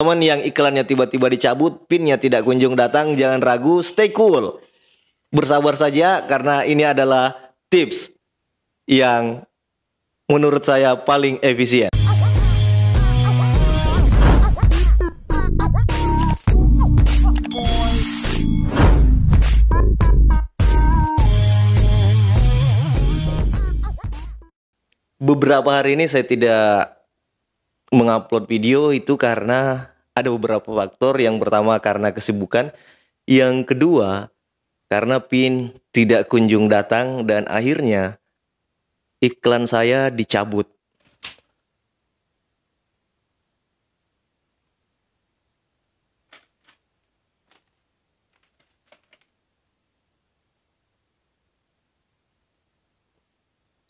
Teman yang iklannya tiba-tiba dicabut, pinnya tidak kunjung datang, jangan ragu, stay cool. Bersabar saja karena ini adalah tips yang menurut saya paling efisien. Beberapa hari ini saya tidak mengupload video itu karena ada beberapa faktor. Yang pertama karena kesibukan, yang kedua karena pin tidak kunjung datang dan akhirnya iklan saya dicabut.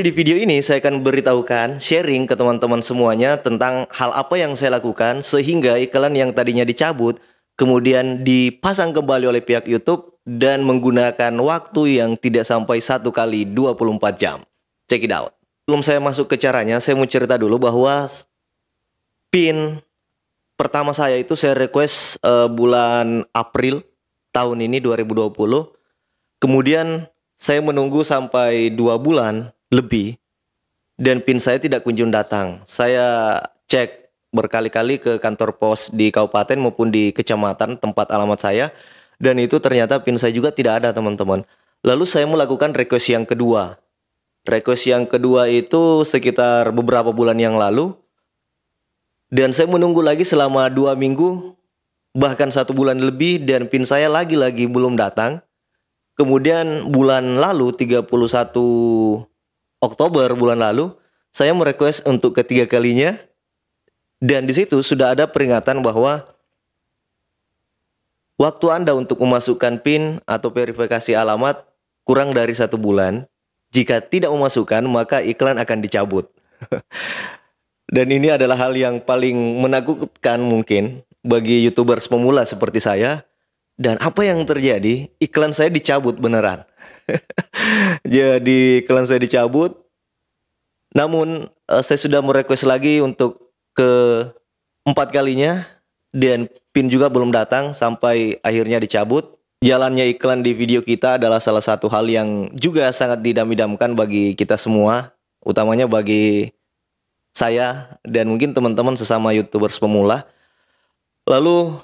Di video ini saya akan beritahukan, sharing ke teman-teman semuanya tentang hal apa yang saya lakukan sehingga iklan yang tadinya dicabut kemudian dipasang kembali oleh pihak YouTube dan menggunakan waktu yang tidak sampai 1 kali 24 jam. Check it out. Sebelum saya masuk ke caranya, saya mau cerita dulu bahwa pin pertama saya itu saya request bulan April tahun ini 2020. Kemudian saya menunggu sampai 2 bulan lebih dan pin saya tidak kunjung datang. Saya cek berkali-kali ke kantor pos di kabupaten maupun di kecamatan tempat alamat saya, dan itu ternyata pin saya juga tidak ada, teman-teman. Lalu saya melakukan request yang kedua. Request yang kedua itu sekitar beberapa bulan yang lalu, dan saya menunggu lagi selama 2 minggu bahkan 1 bulan lebih dan pin saya lagi-lagi belum datang. Kemudian bulan lalu 31 Oktober bulan lalu, saya merequest untuk ketiga kalinya, dan di situ sudah ada peringatan bahwa waktu Anda untuk memasukkan PIN atau verifikasi alamat kurang dari 1 bulan. Jika tidak memasukkan, maka iklan akan dicabut. Dan ini adalah hal yang paling menakutkan mungkin bagi YouTubers pemula seperti saya. Dan apa yang terjadi? Iklan saya dicabut beneran. Jadi iklan saya dicabut. Namun saya sudah merequest lagi untuk ke-4 kalinya dan pin juga belum datang sampai akhirnya dicabut. Jalannya iklan di video kita adalah salah satu hal yang juga sangat didam-idamkan bagi kita semua, utamanya bagi saya dan mungkin teman-teman sesama YouTubers pemula. Lalu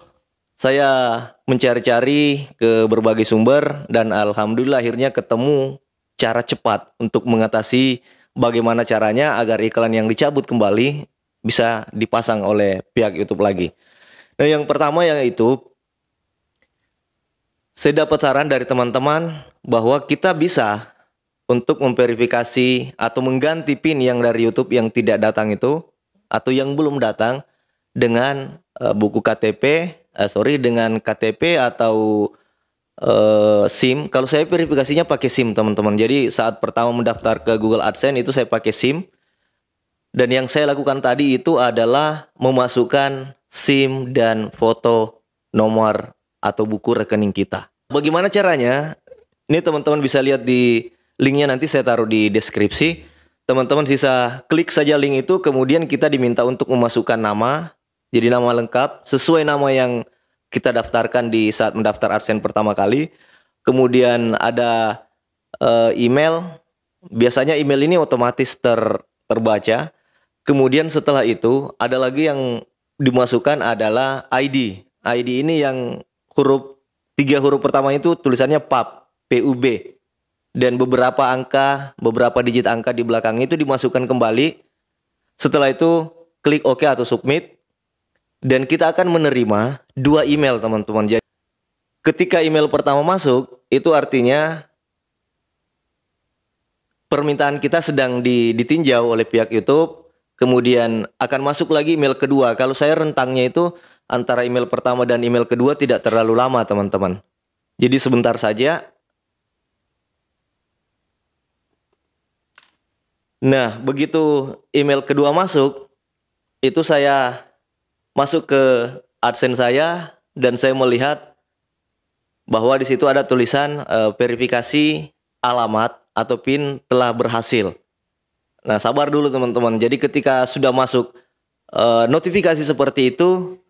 saya mencari-cari ke berbagai sumber dan alhamdulillah akhirnya ketemu cara cepat untuk mengatasi bagaimana caranya agar iklan yang dicabut kembali bisa dipasang oleh pihak YouTube lagi. Nah, yang pertama yaitu saya dapat saran dari teman-teman bahwa kita bisa untuk memverifikasi atau mengganti PIN yang dari YouTube yang tidak datang itu atau yang belum datang dengan buku KTP, dengan KTP atau SIM. Kalau saya verifikasinya pakai SIM, teman-teman. Jadi saat pertama mendaftar ke Google AdSense itu saya pakai SIM. Dan yang saya lakukan tadi itu adalah memasukkan SIM dan foto nomor atau buku rekening kita. Bagaimana caranya? Ini teman-teman bisa lihat di linknya, nanti saya taruh di deskripsi. Teman-teman bisa klik saja link itu, kemudian kita diminta untuk memasukkan nama. Jadi nama lengkap sesuai nama yang kita daftarkan di saat mendaftar AdSense pertama kali. Kemudian ada email. Biasanya email ini otomatis terbaca. Kemudian setelah itu ada lagi yang dimasukkan adalah ID. ID ini yang 3 huruf pertama itu tulisannya PUB. Dan beberapa digit angka di belakang itu dimasukkan kembali. Setelah itu klik OK atau submit. Dan kita akan menerima 2 email, teman-teman. Jadi ketika email pertama masuk, itu artinya permintaan kita sedang ditinjau oleh pihak YouTube. Kemudian akan masuk lagi email kedua. Kalau saya rentangnya itu antara email pertama dan email kedua tidak terlalu lama, teman-teman. Jadi sebentar saja. Nah, begitu email kedua masuk, itu saya masuk ke AdSense saya dan saya melihat bahwa di situ ada tulisan verifikasi alamat atau PIN telah berhasil. Nah, sabar dulu teman-teman. Jadi ketika sudah masuk notifikasi seperti itu,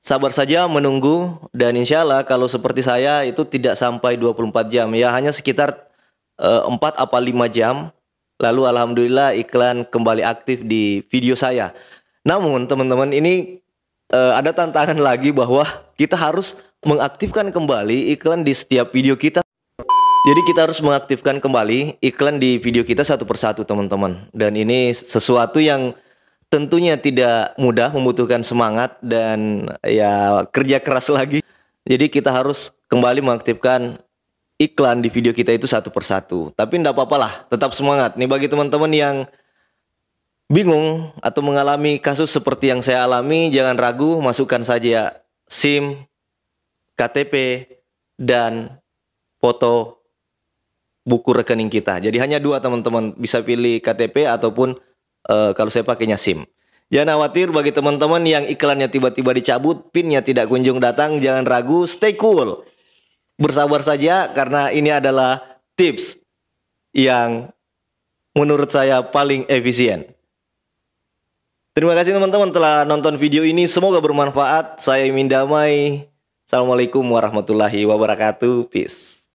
sabar saja menunggu, dan insya Allah kalau seperti saya itu tidak sampai 24 jam ya, hanya sekitar 4 apa 5 jam. Lalu alhamdulillah iklan kembali aktif di video saya. Namun teman-teman, ini ada tantangan lagi bahwa kita harus mengaktifkan kembali iklan di setiap video kita. Jadi kita harus mengaktifkan kembali iklan di video kita satu persatu teman-teman. Dan ini sesuatu yang tentunya tidak mudah, membutuhkan semangat dan ya kerja keras lagi. Jadi kita harus kembali mengaktifkan iklan di video kita itu satu persatu. Tapi enggak apa-apa lah, tetap semangat. Nih bagi teman-teman yang bingung atau mengalami kasus seperti yang saya alami, jangan ragu, masukkan saja SIM, KTP, dan foto buku rekening kita. Jadi hanya dua teman-teman, bisa pilih KTP ataupun kalau saya pakainya SIM. Jangan khawatir bagi teman-teman yang iklannya tiba-tiba dicabut, pinnya tidak kunjung datang, jangan ragu, stay cool. Bersabar saja karena ini adalah tips yang menurut saya paling efisien. Terima kasih teman-teman telah nonton video ini, semoga bermanfaat. Saya Imin Damai. Assalamualaikum warahmatullahi wabarakatuh. Peace.